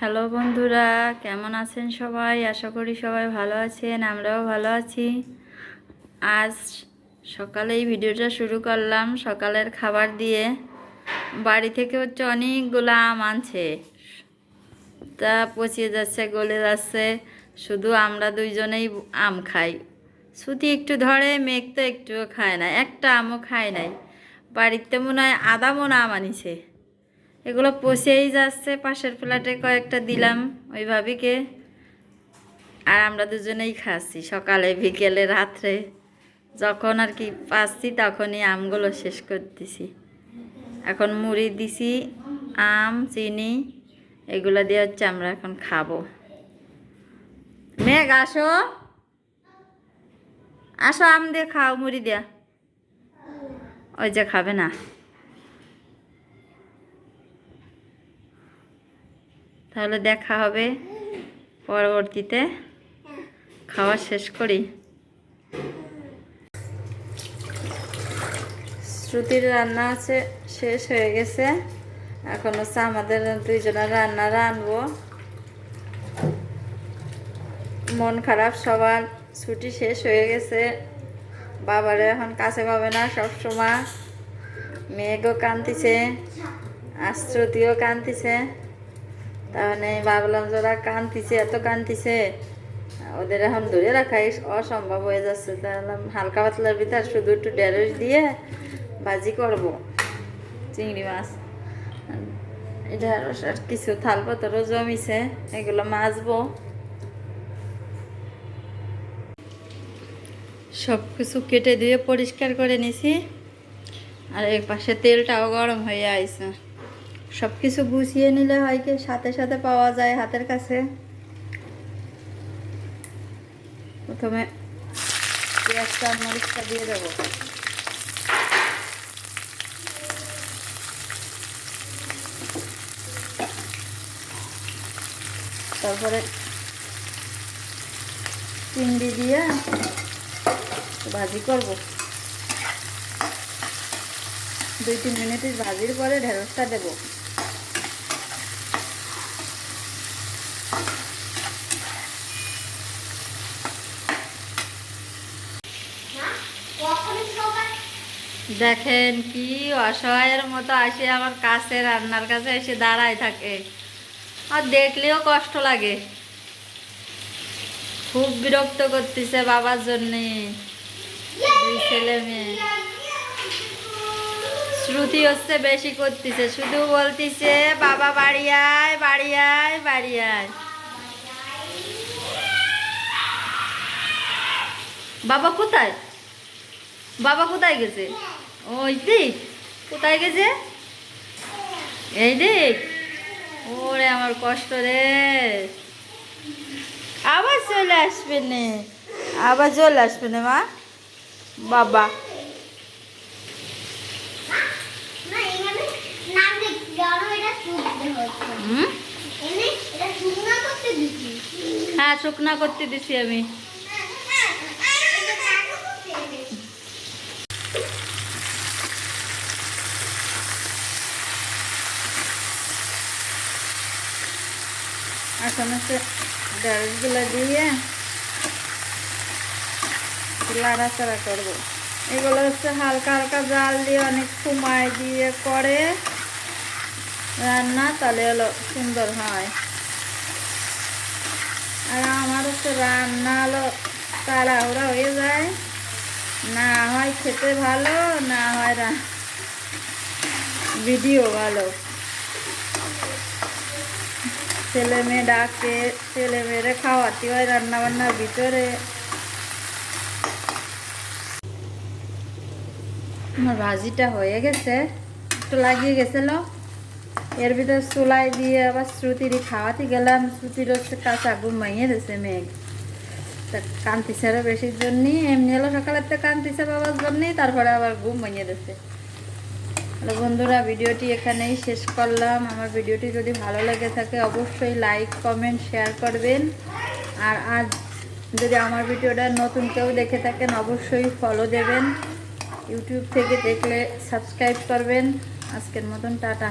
Hello বন্ধুরা, কেমন আছেন সবাই? আশা করি সবাই ভালো আছেন, আমরাও ভালো আছি। আজ সকালেই ভিডিওটা শুরু করলাম সকালের খাবার দিয়ে। বাড়ি থেকে অনেকগুলো আম আনছে, তা পচিয়ে যাচ্ছে, গলে যাচ্ছে। শুধু আমরা দুইজনেই আম খাই। শ্রুতি একটু ধরে, মেঘ তো একটুও খায় না, একটা আমও খায় নাই। বাড়িতে মনে হয় আধা মন আম আনিছে। এগুলো পচেই যাচ্ছে। পাশের ফ্ল্যাটে কয়েকটা দিলাম ওই ভাবিকে, আর আমরা দুজনেই খাচ্ছি সকালে বিকেলে রাত্রে। যখন আর কি পাচ্ছি তখনই আমগুলো শেষ করতেছি। এখন মুড়ি দিছি, আম চিনি এগুলো দিয়ে আমরা এখন খাবো। মেঘ আসো, আসো, আম দিয়ে খাও, মুড়ি দিয়া। ওই যে খাবে না, তাহলে দেখা হবে পরবর্তীতে। খাওয়া শেষ করি। শ্রুতির রান্না আছে, শেষ হয়ে গেছে। এখন হচ্ছে আমাদের দুইজনের রান্না রানবো। মন খারাপ সবার, ছুটি শেষ হয়ে গেছে। বাবারে এখন কাছে পাবে না সব সময়। মেয়েকেও কান্দিছে, আর শ্রুতিও কান্দিছে। তাহলে ভাবলাম যারা কান্দিছে, এত কান্দিছে, ওদের এখন ধরে রাখাই অসম্ভব হয়ে যাচ্ছে। তাহলে হালকা পাতলার ভিতর শুধু একটু ঢেঁড়স দিয়ে ভাজি করব, চিংড়ি মাছ। ঢেঁড়স আর কিছু থালপাতরও জমিছে, এগুলো মাজবো। সব কিছু কেটে দিয়ে পরিষ্কার করে নিছি। আর এই পাশে তেলটাও গরম হয়ে আইছে। সব কিছু গুছিয়ে নিলে হয় কি সাথে সাথে পাওয়া যায় হাতের কাছে। প্রথমে পেঁয়াজটা মরিচটা দিয়ে দেবো। তারপরে চিংড়ি দিয়ে ভাজি করব। 2-3 মিনিটের ভাজির পরে ঢেঁড়সটা দেবো। দেখেন কি অসহায়ের মতো আসে আমার কাছে, রান্নার কাছে এসে দাঁড়ায় থাকে, আর দেখলেও কষ্ট লাগে। খুব বিরক্ত করতেছে বাবার জন্যে। দুই ছেলে মেয়ে। শ্রুতি হচ্ছে বেশি করতেছে, শুধু বলতিছে বাবা বাড়ি আয়, বাড়ি আয়, বাড়ি আয়। বাবা কোথায়? বাবা কোথায় গেছে? ওই দিক কোথায় গেছে? এই দিক। ওরে আমার কষ্ট রে। আবার চলে আসবে নে, আবার চলে আসবে না মা। বাবা হ্যাঁ, শুকনা করতে দিছি আমি। এখন হচ্ছে ঢেঁড়সগুলো দিয়ে লাড়াচাড়া করবো। এগুলো হচ্ছে হালকা হালকা জাল দিয়ে অনেক সময় দিয়ে করে রান্না, তাহলে হলো সুন্দর হয়। আর আমার হচ্ছে রান্না হলো তাড়াহুড়া হয়ে যায়, না হয় খেতে ভালো, না হয় ভিডিও ভালো। ছেলে মেয়ে ডাকে, ছেলে মেয়েরে খাওয়াতে হয় রান্না বান্নার ভিতরে। আমার ভাজিটা হয়ে গেছে, একটু লাগিয়ে গেছিল। এর ভিতরে চুলাই দিয়ে আবার শ্রুতির খাওয়াতে গেলাম। শ্রুতির হচ্ছে কাঁচা ঘুমাইয়ে দিয়েছে মেঘ, তা কান্তিছে আরও বেশির জন্যই। এমনি হলো সকালের তো কান্তিছে বাবার জন্যই, তারপরে আবার ঘুমাইয়ে দিয়েছে। হ্যালো বন্ধুরা, ভিডিওটি এখানেই শেষ করলাম। আমার ভিডিওটি যদি ভালো লেগে থাকে অবশ্যই লাইক, কমেন্ট, শেয়ার করবেন। আর আজ যদি আমার ভিডিওটা নতুন কেউ দেখে থাকেন অবশ্যই ফলো দেবেন। ইউটিউব থেকে দেখলে সাবস্ক্রাইব করবেন। আজকের মতন টাটা।